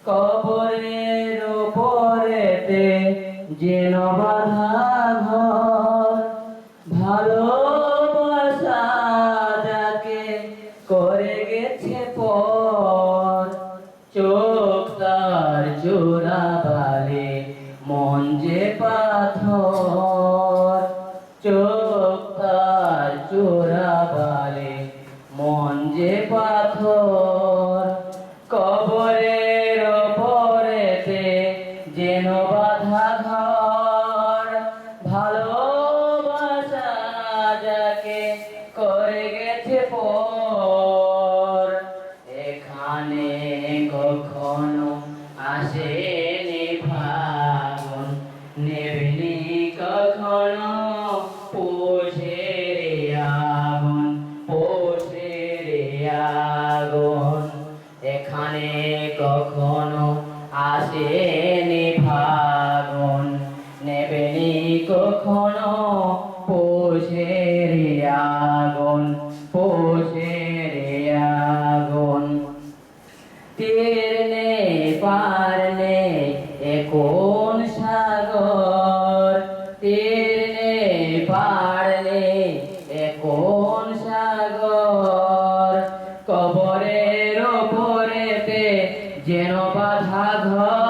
কবরের উপরেতে যেন বাঁধা ঘর, ভালোবাসা যাকে করে গেছে পর, চোখ তার চোরা বালে মন যে পাথর, চোখ তার চোরা বালে মন যে পাথর। কবরের ওপরেতে যেন বাঁধা ঘর, ভালোবাসা যাকে করে গেছে পর, এখানে কখনো আসেনি ফাগুন, নেবেনি কখনো পৌষের আগুন, পৌষের আগুন। এখানে কখনো আসেনি ফাগুন, নেবেনি কখনো পৌষের আগুন, পৌষের আগুন। তীর নেই পার নেই এ কোন সাগর, তীর নেই পার নেই এ কোন সাগর। কবরের ওপরেতে যেন বাঁধা ঘর,